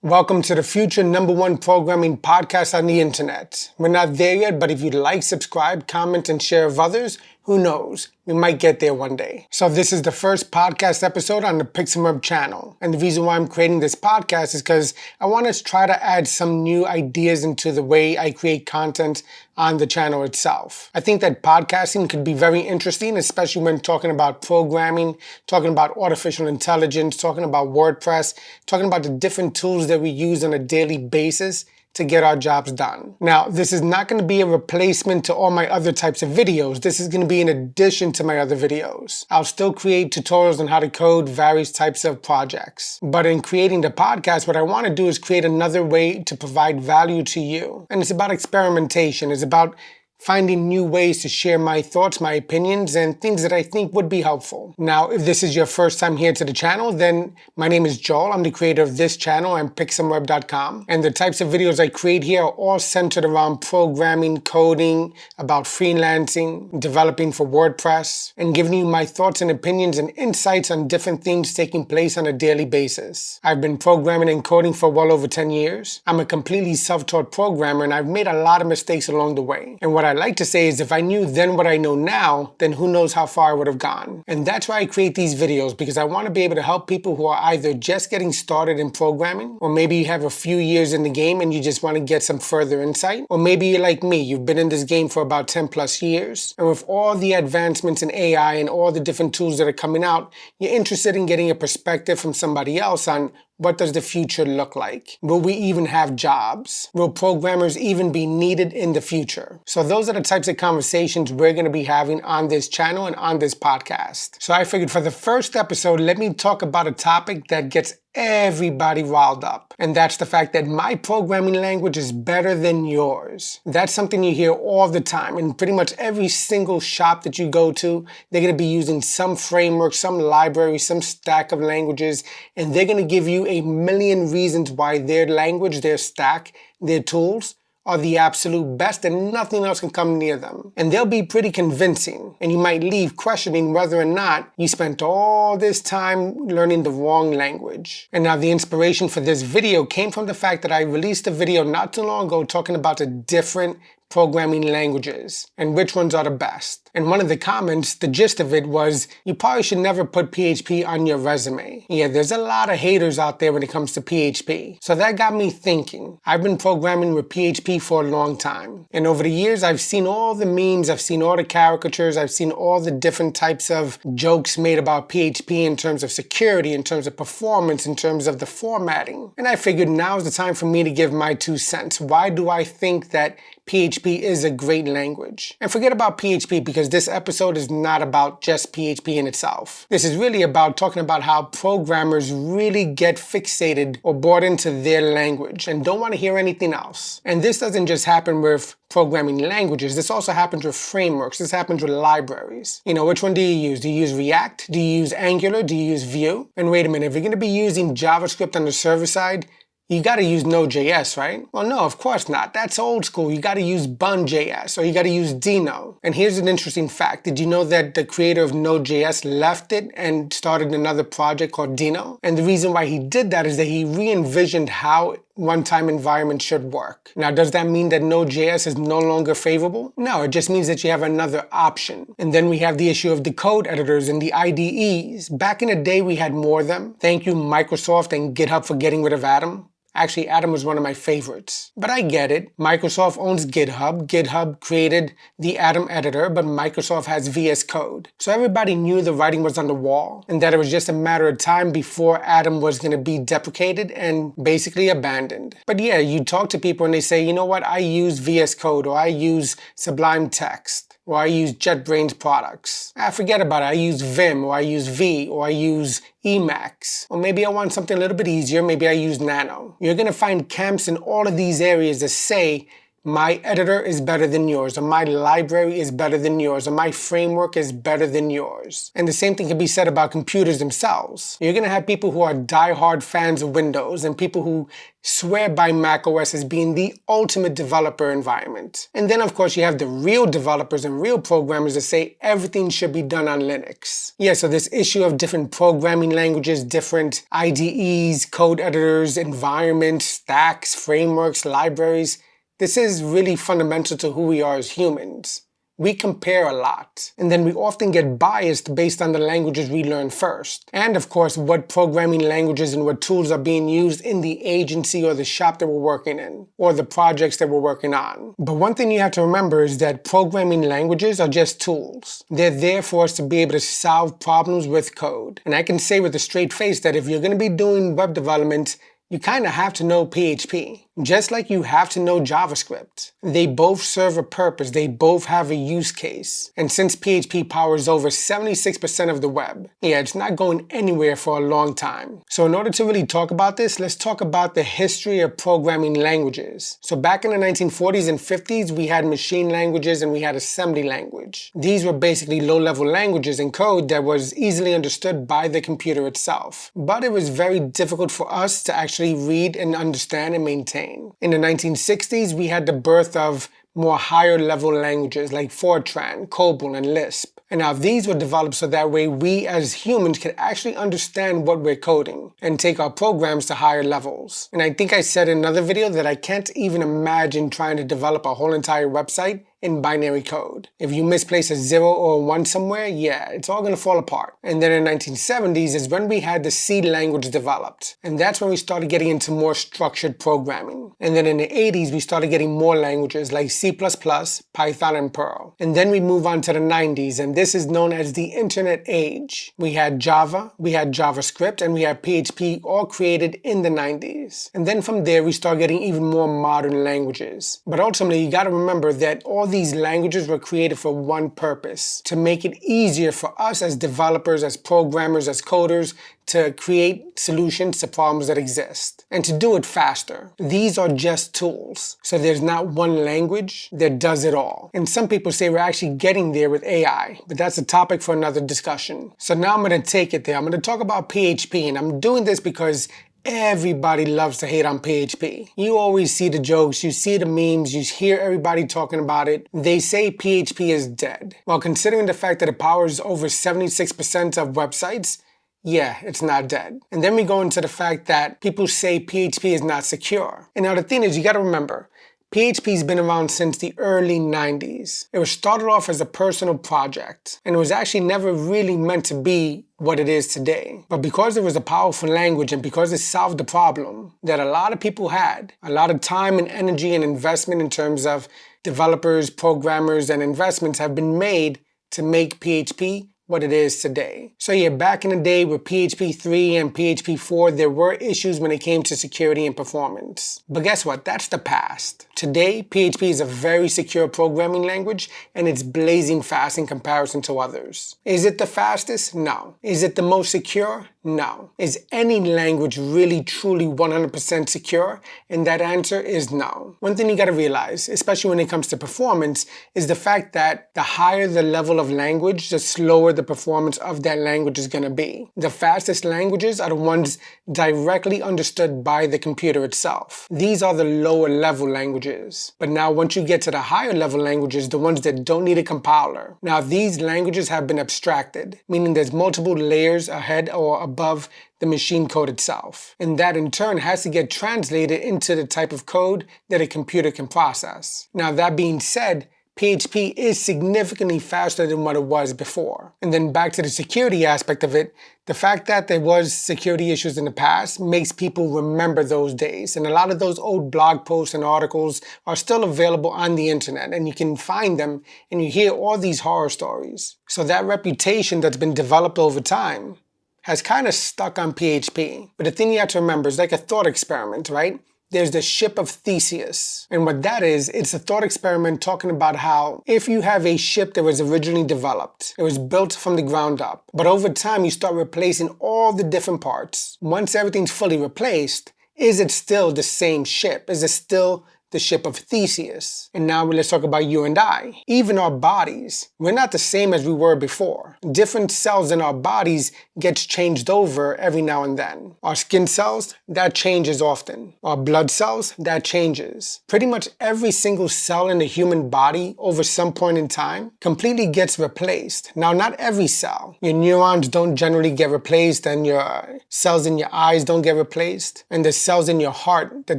Welcome to the future #1 programming podcast on the internet. We're not there yet, but if you'd like, subscribe, comment, and share with others, who knows? We might get there one day. So this is the first podcast episode on the PixemWeb channel. And the reason why I'm creating this podcast is because I want to try to add some new ideas into the way I create content on the channel itself. I think that podcasting could be very interesting, especially when talking about programming, talking about artificial intelligence, talking about WordPress, talking about the different tools that we use on a daily basis to get our jobs done. Now, this is not going to be a replacement to all my other types of videos. This is going to be in addition to my other videos. I'll still create tutorials on how to code various types of projects. But in creating the podcast, what I want to do is create another way to provide value to you. And it's about experimentation. It's about finding new ways to share my thoughts, my opinions, and things that I think would be helpful. Now, if this is your first time here to the channel, then my name is Joel. I'm the creator of this channel and PixemWeb.com. And the types of videos I create here are all centered around programming, coding, about freelancing, developing for WordPress, and giving you my thoughts and opinions and insights on different things taking place on a daily basis. I've been programming and coding for well over 10 years. I'm a completely self-taught programmer, and I've made a lot of mistakes along the way. And what I like to say is if I knew then what I know now, then who knows how far I would have gone. And that's why I create these videos, because I want to be able to help people who are either just getting started in programming, or maybe you have a few years in the game and you just want to get some further insight. Or maybe you're like me, you've been in this game for about 10 plus years. And with all the advancements in AI and all the different tools that are coming out, you're interested in getting a perspective from somebody else on what does the future look like? Will we even have jobs? Will programmers even be needed in the future? So those are the types of conversations we're going to be having on this channel and on this podcast. So I figured for the first episode, let me talk about a topic that gets everybody riled up. And that's the fact that my programming language is better than yours. That's something you hear all the time. In pretty much every single shop that you go to, they're going to be using some framework, some library, some stack of languages, and they're going to give you a million reasons why their language, their stack, their tools are the absolute best and nothing else can come near them. And they'll be pretty convincing. And you might leave questioning whether or not you spent all this time learning the wrong language. And now the inspiration for this video came from the fact that I released a video not too long ago talking about the different programming languages and which ones are the best. And one of the comments, the gist of it was, you probably should never put PHP on your resume. Yeah, there's a lot of haters out there when it comes to PHP. So that got me thinking. I've been programming with PHP for a long time. And over the years, I've seen all the memes, I've seen all the caricatures, I've seen all the different types of jokes made about PHP in terms of security, in terms of performance, in terms of the formatting. And I figured now's the time for me to give my 2 cents. Why do I think that PHP is a great language? And forget about PHP, because this episode is not about just PHP in itself. This is really about talking about how programmers really get fixated or bought into their language and don't want to hear anything else. And this doesn't just happen with programming languages. This also happens with frameworks. This happens with libraries. You know, which one do you use? Do you use React? Do you use Angular? Do you use Vue? And wait a minute, if you're going to be using JavaScript on the server side, you got to use Node.js, right? Well, no, of course not. That's old school. You got to use Bun.js, or you got to use Dino. And here's an interesting fact. Did you know that the creator of Node.js left it and started another project called Dino? And the reason why he did that is that he re-envisioned how runtime environment should work. Now, does that mean that Node.js is no longer favorable? No, it just means that you have another option. And then we have the issue of the code editors and the IDEs. Back in the day, we had more of them. Thank you, Microsoft and GitHub, for getting rid of Atom. Actually, Atom was one of my favorites. But I get it. Microsoft owns GitHub. GitHub created the Atom editor, but Microsoft has VS Code. So everybody knew the writing was on the wall and that it was just a matter of time before Atom was going to be deprecated and basically abandoned. But yeah, you talk to people and they say, you know what, I use VS Code, or I use Sublime Text, or I use JetBrains products. Forget about it. I use Vim, or I use V, or I use Emacs. Or maybe I want something a little bit easier. Maybe I use Nano. You're going to find camps in all of these areas that say My editor is better than yours, or my library is better than yours, or my framework is better than yours. And the same thing can be said about computers themselves. You're going to have people who are diehard fans of Windows and people who swear by macOS as being the ultimate developer environment. And then of course you have the real developers and real programmers that say everything should be done on Linux. Yeah, so this issue of different programming languages, different IDEs, code editors, environments, stacks, frameworks, libraries, this is really fundamental to who we are as humans. We compare a lot, and then we often get biased based on the languages we learn first. And of course, what programming languages and what tools are being used in the agency or the shop that we're working in, or the projects that we're working on. But one thing you have to remember is that programming languages are just tools. They're there for us to be able to solve problems with code. And I can say with a straight face that if you're going to be doing web development, you kind of have to know PHP, just like you have to know JavaScript. They both serve a purpose, they both have a use case. And since PHP powers over 76% of the web, yeah, it's not going anywhere for a long time. So in order to really talk about this, let's talk about the history of programming languages. So back in the 1940s and 50s, we had machine languages and we had assembly language. These were basically low-level languages and code that was easily understood by the computer itself. But it was very difficult for us to actually read and understand and maintain. In the 1960s, we had the birth of more higher level languages like Fortran, COBOL, and Lisp. And now these were developed so that way we as humans can actually understand what we're coding and take our programs to higher levels. And I think I said in another video that I can't even imagine trying to develop a whole entire website in binary code. If you misplace a 0 or a 1 somewhere, yeah, it's all going to fall apart. And then in the 1970s is when we had the C language developed. And that's when we started getting into more structured programming. And then in the 80s, we started getting more languages like C++, Python, and Perl. And then we move on to the 90s, and this is known as the internet age. We had Java, we had JavaScript, and we had PHP all created in the 90s. And then from there, we start getting even more modern languages. But ultimately, you got to remember that all these languages were created for one purpose: to make it easier for us as developers, as programmers, as coders, to create solutions to problems that exist, and to do it faster. These are just tools. So there's not one language that does it all. And some people say we're actually getting there with AI, but that's a topic for another discussion. So now I'm going to take it there. I'm going to talk about PHP, and I'm doing this because everybody loves to hate on PHP. You always see the jokes, you see the memes, you hear everybody talking about it. They say PHP is dead. Well, considering the fact that it powers over 76% of websites, yeah, it's not dead. And then we go into the fact that people say PHP is not secure. And now the thing is, you got to remember, PHP's been around since the early 90s. It was started off as a personal project, and it was actually never really meant to be what it is today. But because it was a powerful language and because it solved the problem that a lot of people had, a lot of time and energy and investment in terms of developers, programmers, and investments have been made to make PHP what it is today. So yeah, back in the day with PHP 3 and PHP 4, there were issues when it came to security and performance. But guess what? That's the past. Today, PHP is a very secure programming language, and it's blazing fast in comparison to others. Is it the fastest? No. Is it the most secure? No. Is any language really truly 100% secure? And that answer is no. One thing you gotta realize, especially when it comes to performance, is the fact that the higher the level of language, the slower the performance of that language is gonna be. The fastest languages are the ones directly understood by the computer itself. These are the lower level languages. But now once you get to the higher level languages, the ones that don't need a compiler, now these languages have been abstracted, meaning there's multiple layers ahead or above the machine code itself. And that in turn has to get translated into the type of code that a computer can process. Now that being said, PHP is significantly faster than what it was before. And then back to the security aspect of it, the fact that there was security issues in the past makes people remember those days. And a lot of those old blog posts and articles are still available on the internet, and you can find them and you hear all these horror stories. So that reputation that's been developed over time has kind of stuck on PHP. But the thing you have to remember is like a thought experiment, right? There's the ship of Theseus. And what that is, it's a thought experiment talking about how if you have a ship that was originally developed, it was built from the ground up, but over time you start replacing all the different parts. Once everything's fully replaced, is it still the same ship? Is it still the ship of Theseus. And now let's talk about you and I. Even our bodies, we're not the same as we were before. Different cells in our bodies gets changed over every now and then. Our skin cells, that changes often. Our blood cells, that changes. Pretty much every single cell in the human body over some point in time completely gets replaced. Now, not every cell. Your neurons don't generally get replaced, and your cells in your eyes don't get replaced, and the cells in your heart that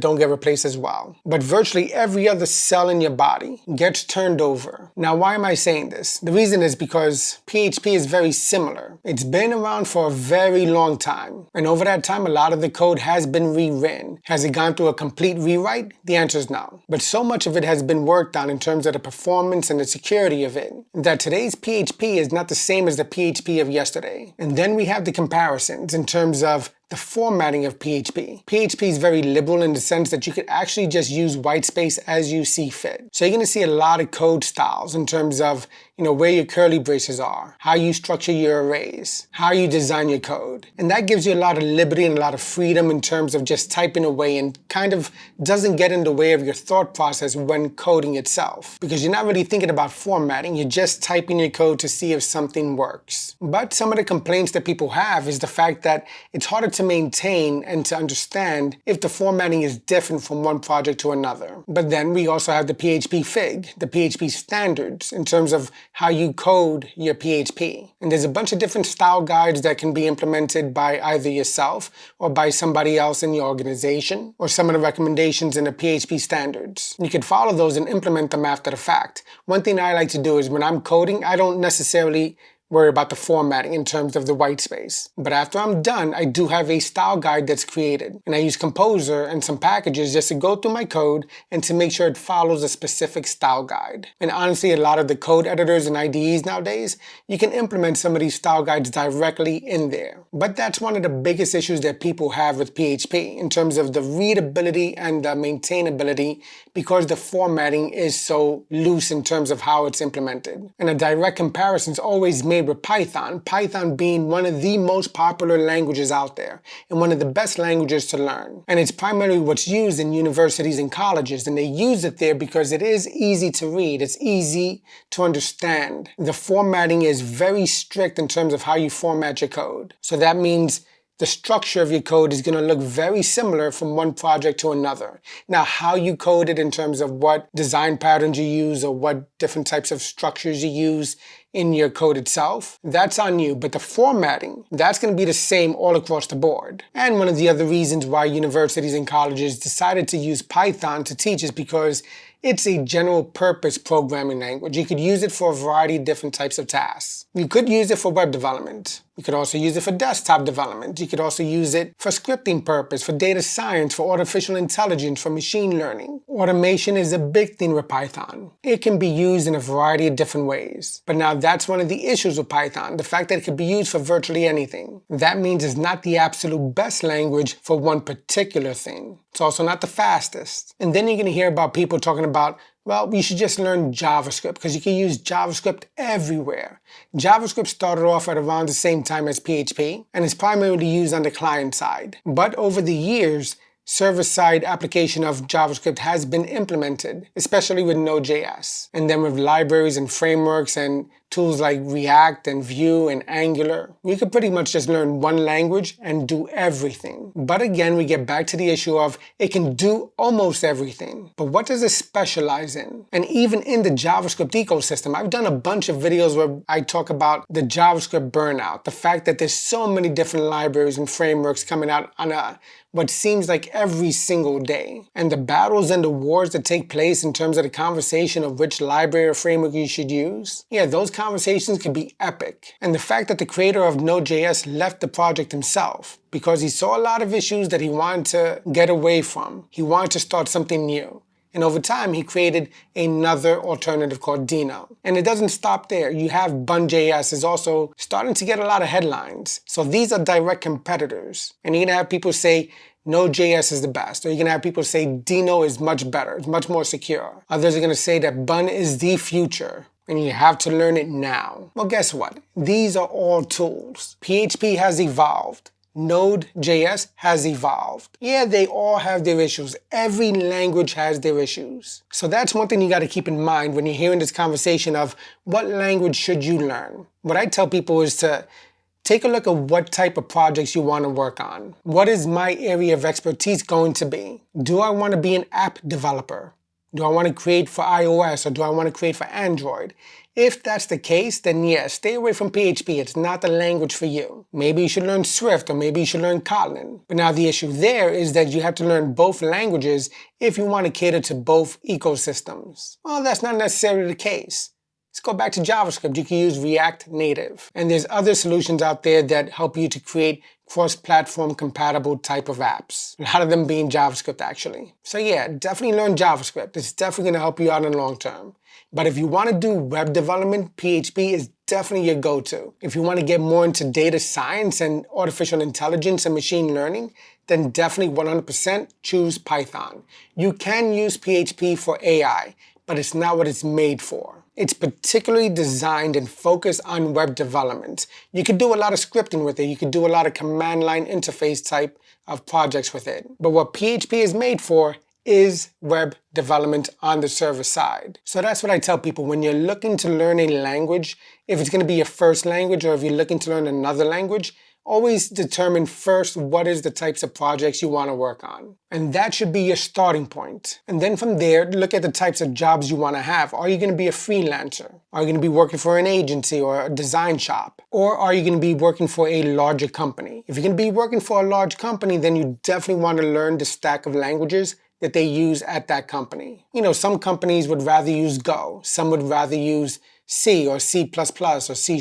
don't get replaced as well. But virtually every other cell in your body gets turned over. Now, why am I saying this? The reason is because PHP is very similar. It's been around for a very long time, and over that time, a lot of the code has been rewritten. Has it gone through a complete rewrite? The answer is no. But so much of it has been worked on in terms of the performance and the security of it, that today's PHP is not the same as the PHP of yesterday. And then we have the comparisons in terms of the formatting of PHP. PHP is very liberal in the sense that you could actually just use white space as you see fit. So you're going to see a lot of code styles in terms of, where your curly braces are, how you structure your arrays, how you design your code. And that gives you a lot of liberty and a lot of freedom in terms of just typing away, and kind of doesn't get in the way of your thought process when coding itself. Because you're not really thinking about formatting, you're just typing your code to see if something works. But some of the complaints that people have is the fact that it's harder to maintain and to understand if the formatting is different from one project to another. But then we also have the PHP Fig, the PHP standards in terms of how you code your PHP. And there's a bunch of different style guides that can be implemented by either yourself or by somebody else in your organization, or some of the recommendations in the PHP standards. You can follow those and implement them after the fact. One thing I like to do is when I'm coding, I don't necessarily worry about the formatting in terms of the white space. But after I'm done, I do have a style guide that's created. And I use Composer and some packages just to go through my code and to make sure it follows a specific style guide. And honestly, a lot of the code editors and IDEs nowadays, you can implement some of these style guides directly in there. But that's one of the biggest issues that people have with PHP in terms of the readability and the maintainability, because the formatting is so loose in terms of how it's implemented. And a direct comparison is always made with Python, Python being one of the most popular languages out there and one of the best languages to learn. And it's primarily what's used in universities and colleges, and they use it there because it is easy to read, it's easy to understand. The formatting is very strict in terms of how you format your code. So that means the structure of your code is going to look very similar from one project to another. Now, how you code it in terms of what design patterns you use or what different types of structures you use in your code itself, that's on you. But the formatting, that's going to be the same all across the board. And one of the other reasons why universities and colleges decided to use Python to teach is because it's a general purpose programming language. You could use it for a variety of different types of tasks. You could use it for web development. You could also use it for desktop development. You could also use it for scripting purpose, for data science, for artificial intelligence, for machine learning. Automation is a big thing with Python. It can be used in a variety of different ways. But now that's one of the issues with Python, the fact that it could be used for virtually anything. That means it's not the absolute best language for one particular thing. It's also not the fastest. And then you're going to hear about people talking about, well, you should just learn JavaScript because you can use JavaScript everywhere. JavaScript started off at around the same time as PHP, and is primarily used on the client side. But over the years, server-side application of JavaScript has been implemented, especially with Node.js. And then with libraries and frameworks and tools like React and Vue and Angular, you could pretty much just learn one language and do everything. But again, we get back to the issue of it can do almost everything. But what does it specialize in? And even in the JavaScript ecosystem, I've done a bunch of videos where I talk about the JavaScript burnout, the fact that there's so many different libraries and frameworks coming out on what seems like every single day. And the battles and the wars that take place in terms of the conversation of which library or framework you should use, yeah, those conversations can be epic. And the fact that the creator of Node.js left the project himself because he saw a lot of issues that he wanted to get away from. He wanted to start something new. And over time, he created another alternative called Dino. And it doesn't stop there. You have Bun.js is also starting to get a lot of headlines. So these are direct competitors. And you're going to have people say Node.js is the best. Or you're going to have people say Dino is much better. It's much more secure. Others are going to say that Bun is the future, and you have to learn it now. Well, guess what? These are all tools. PHP has evolved. Node.js has evolved. Yeah, they all have their issues. Every language has their issues. So that's one thing you got to keep in mind when you're hearing this conversation of what language should you learn. What I tell people is to take a look at what type of projects you want to work on. What is my area of expertise going to be? Do I want to be an app developer? Do I want to create for iOS or do I want to create for Android? If that's the case, then yes, stay away from PHP. It's not the language for you. Maybe you should learn Swift or maybe you should learn Kotlin. But now the issue there is that you have to learn both languages if you want to cater to both ecosystems. Well, that's not necessarily the case. Let's go back to JavaScript. You can use React Native. And there's other solutions out there that help you to create cross-platform compatible type of apps. A lot of them being JavaScript actually. So yeah, definitely learn JavaScript. It's definitely going to help you out in the long term. But if you want to do web development, PHP is definitely your go-to. If you want to get more into data science and artificial intelligence and machine learning, then definitely 100% choose Python. You can use PHP for AI, but it's not what it's made for. It's particularly designed and focused on web development. You could do a lot of scripting with it. You could do a lot of command line interface type of projects with it. But what PHP is made for is web development on the server side. So that's what I tell people when you're looking to learn a language, if it's going to be your first language or if you're looking to learn another language, always determine first what is the types of projects you want to work on. And that should be your starting point. And then from there, look at the types of jobs you want to have. Are you going to be a freelancer? Are you going to be working for an agency or a design shop? Or are you going to be working for a larger company? If you're going to be working for a large company, then you definitely want to learn the stack of languages that they use at that company. You know, some companies would rather use Go. Some would rather use C or C++ or C#.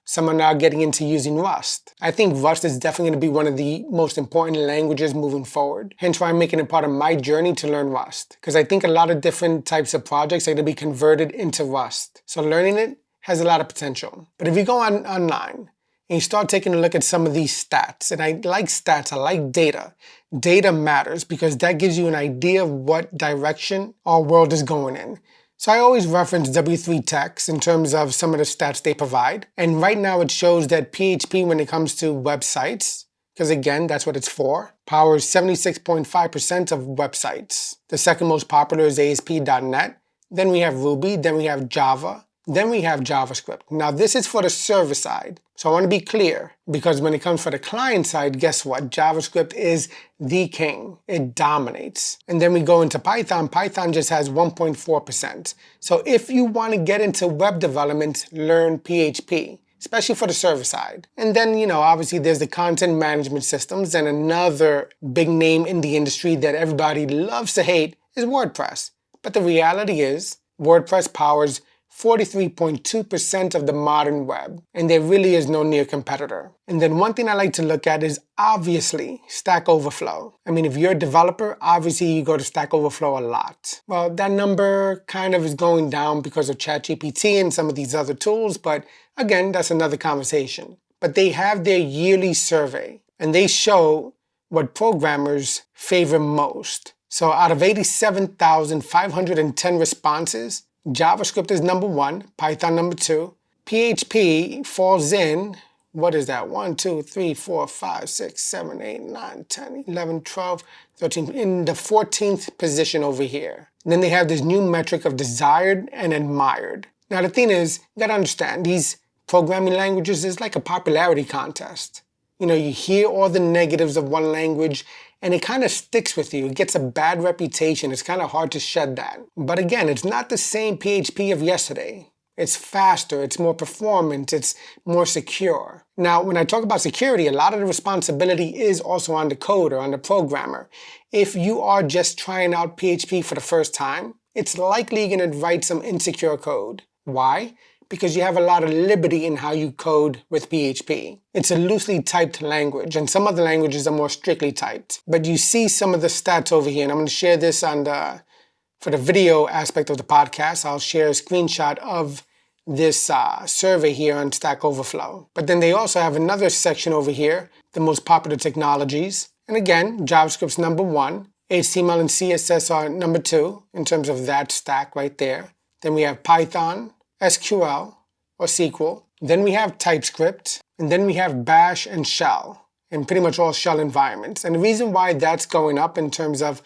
Some are now getting into using Rust. I think Rust is definitely going to be one of the most important languages moving forward. Hence why I'm making it part of my journey to learn Rust. Because I think a lot of different types of projects are going to be converted into Rust. So learning it has a lot of potential. But if you go online and you start taking a look at some of these stats, and I like stats, I like data. Data matters because that gives you an idea of what direction our world is going in. So I always reference W3Techs in terms of some of the stats they provide. And right now it shows that PHP, when it comes to websites, because again, that's what it's for, powers 76.5% of websites. The second most popular is ASP.NET. Then we have Ruby, then we have Java, then we have JavaScript. Now this is for the server side. So I want to be clear, because when it comes for the client side, guess what? JavaScript is the king. It dominates. And then we go into Python. Python just has 1.4%. So if you want to get into web development, learn PHP, especially for the server side. And then, you know, obviously there's the content management systems, and another big name in the industry that everybody loves to hate is WordPress. But the reality is WordPress powers 43.2% of the modern web, and there really is no near competitor. And then one thing I like to look at is obviously Stack Overflow. I mean, if you're a developer, obviously you go to Stack Overflow a lot. Well, that number kind of is going down because of ChatGPT and some of these other tools, but again, that's another conversation. But they have their yearly survey, and they show what programmers favor most. So out of 87,510 responses, JavaScript is number 1, Python number 2. PHP falls in, what is that? 1, 2, 3, 4, 5, 6, 7, 8, 9, 10, 11, 12, 13, in the 14th position over here. And then they have this new metric of desired and admired. Now the thing is, you gotta understand, these programming languages is like a popularity contest. You know, you hear all the negatives of one language and it kind of sticks with you. It gets a bad reputation. It's kind of hard to shed that. But again, it's not the same PHP of yesterday. It's faster, it's more performant, it's more secure. Now, when I talk about security, a lot of the responsibility is also on the coder, on the programmer. If you are just trying out PHP for the first time, it's likely you're going to write some insecure code. Why? Because you have a lot of liberty in how you code with PHP. It's a loosely typed language, and some other languages are more strictly typed. But you see some of the stats over here, and I'm going to share this for the video aspect of the podcast. I'll share a screenshot of this survey here on Stack Overflow. But then they also have another section over here, the most popular technologies. And again, JavaScript's number 1. HTML and CSS are number 2 in terms of that stack right there. Then we have Python, SQL or SQL. Then we have TypeScript, and then we have Bash and Shell. in pretty much all shell environments. And the reason why that's going up in terms of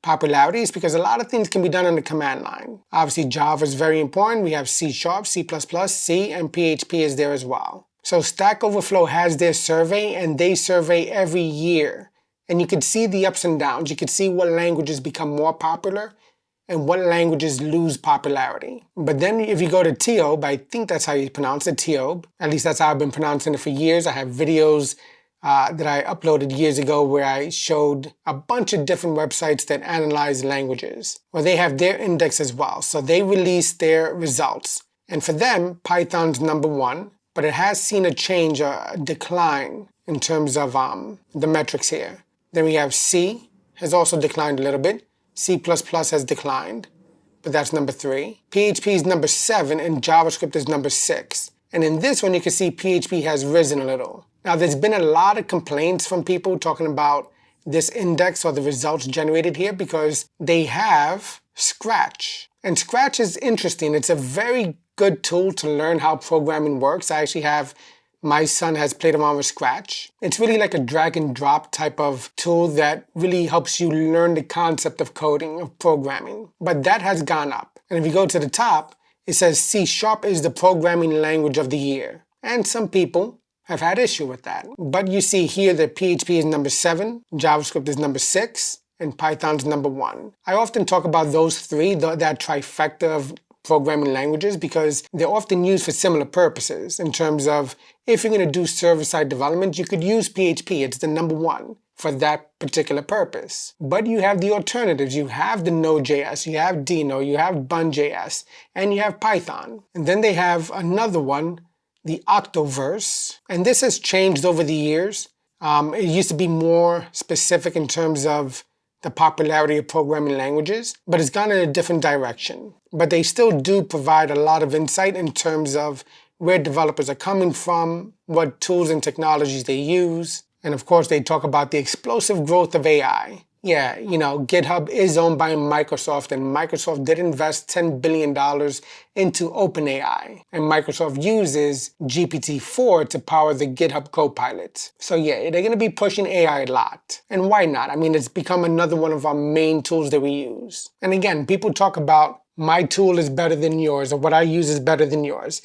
popularity is because a lot of things can be done on the command line. Obviously, Java is very important. We have C#, C++, C, and PHP is there as well. So Stack Overflow has their survey, and they survey every year. And you could see the ups and downs. You could see what languages become more popular and what languages lose popularity. But then if you go to TIOB, I think that's how you pronounce it, TIOB. At least that's how I've been pronouncing it for years. I have videos that I uploaded years ago where I showed a bunch of different websites that analyze languages. Well, they have their index as well. So they release their results. And for them, Python's #1, but it has seen a change, a decline in terms of the metrics here. Then we have C, has also declined a little bit. C++ has declined, but that's #3. PHP is #7, and JavaScript is #6. And in this one, you can see PHP has risen a little. Now, there's been a lot of complaints from people talking about this index or the results generated here because they have Scratch. And Scratch is interesting. It's a very good tool to learn how programming works. I actually have my son has played around with Scratch. It's really like a drag and drop type of tool that really helps you learn the concept of coding, of programming. But that has gone up. And if you go to the top, it says C# is the programming language of the year. And some people have had issue with that. But you see here that PHP is #7, JavaScript is #6, and Python's #1. I often talk about those three, that trifecta of programming languages, because they're often used for similar purposes in terms of if you're going to do server-side development, you could use PHP. It's the #1 for that particular purpose. But you have the alternatives. You have the Node.js, you have Dino, you have Bun.js, and you have Python. And then they have another one, the Octoverse. And this has changed over the years. It used to be more specific in terms of the popularity of programming languages, but it's gone in a different direction. But they still do provide a lot of insight in terms of where developers are coming from, what tools and technologies they use. And of course, they talk about the explosive growth of AI. Yeah, GitHub is owned by Microsoft, and Microsoft did invest $10 billion into OpenAI. And Microsoft uses GPT-4 to power the GitHub Copilot. So yeah, they're going to be pushing AI a lot. And why not? I mean, it's become another one of our main tools that we use. And again, people talk about my tool is better than yours, or what I use is better than yours.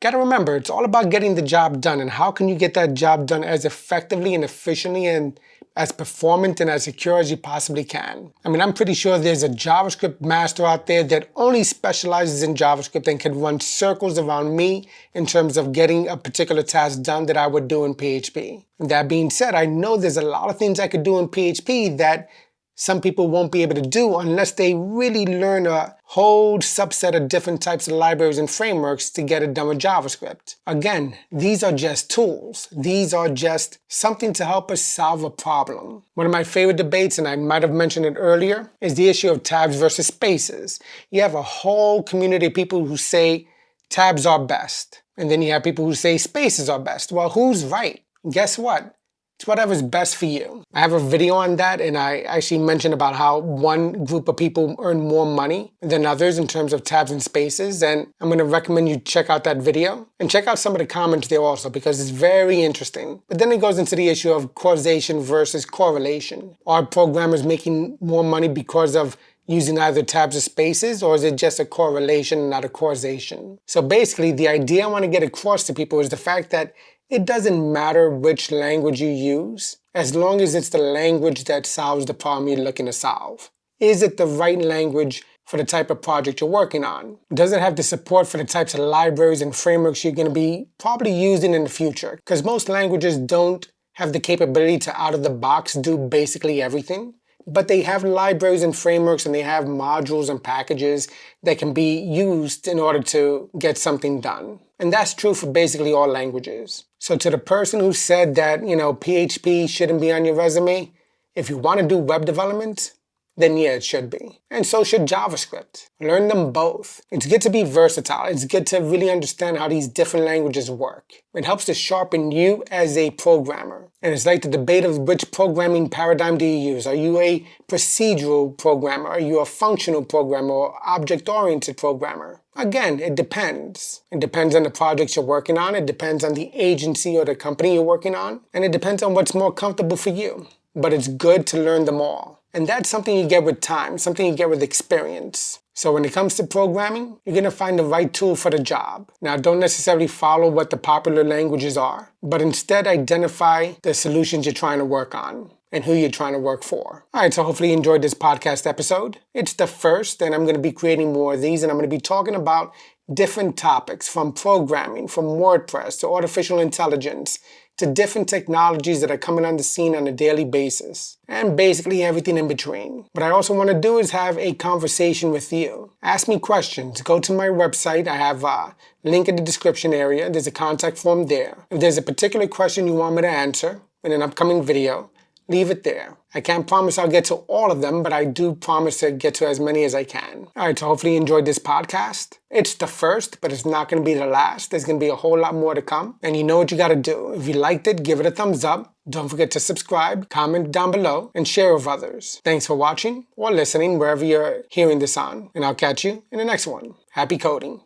Got to remember, it's all about getting the job done, and how can you get that job done as effectively and efficiently and as performant and as secure as you possibly can. I mean, I'm pretty sure there's a JavaScript master out there that only specializes in JavaScript and can run circles around me in terms of getting a particular task done that I would do in PHP. And that being said, I know there's a lot of things I could do in PHP that some people won't be able to do unless they really learn a whole subset of different types of libraries and frameworks to get it done with JavaScript. Again, these are just tools. These are just something to help us solve a problem. One of my favorite debates, and I might have mentioned it earlier, is the issue of tabs versus spaces. You have a whole community of people who say tabs are best. And then you have people who say spaces are best. Well, who's right? Guess what? It's whatever's best for you. I have a video on that, and I actually mentioned about how one group of people earn more money than others in terms of tabs and spaces, and I'm going to recommend you check out that video and check out some of the comments there also, because it's very interesting. But then it goes into the issue of causation versus correlation. Are programmers making more money because of using either tabs or spaces, or is it just a correlation, not a causation? So basically, the idea I want to get across to people is the fact that it doesn't matter which language you use, as long as it's the language that solves the problem you're looking to solve. Is it the right language for the type of project you're working on? Does it have the support for the types of libraries and frameworks you're going to be probably using in the future? Because most languages don't have the capability to out of the box do basically everything, but they have libraries and frameworks, and they have modules and packages that can be used in order to get something done. And that's true for basically all languages. So to the person who said that, PHP shouldn't be on your resume, if you want to do web development, then yeah, it should be. And so should JavaScript. Learn them both. It's good to be versatile. It's good to really understand how these different languages work. It helps to sharpen you as a programmer. And it's like the debate of which programming paradigm do you use? Are you a procedural programmer? Are you a functional programmer or object-oriented programmer? Again, it depends. It depends on the projects you're working on. It depends on the agency or the company you're working on. And it depends on what's more comfortable for you. But it's good to learn them all. And that's something you get with time, something you get with experience. So when it comes to programming, you're going to find the right tool for the job. Now, don't necessarily follow what the popular languages are, but instead identify the solutions you're trying to work on and who you're trying to work for. All right, so hopefully you enjoyed this podcast episode. It's the first, and I'm going to be creating more of these, and I'm going to be talking about different topics from programming, from WordPress to artificial intelligence, to different technologies that are coming on the scene on a daily basis, and basically everything in between. What I also want to do is have a conversation with you. Ask me questions. Go to my website. I have a link in the description area. There's a contact form there. If there's a particular question you want me to answer in an upcoming video, leave it there. I can't promise I'll get to all of them, but I do promise to get to as many as I can. All right, so hopefully you enjoyed this podcast. It's the first, but it's not going to be the last. There's going to be a whole lot more to come. And you know what you got to do. If you liked it, give it a thumbs up. Don't forget to subscribe, comment down below, and share with others. Thanks for watching or listening wherever you're hearing this on. And I'll catch you in the next one. Happy coding.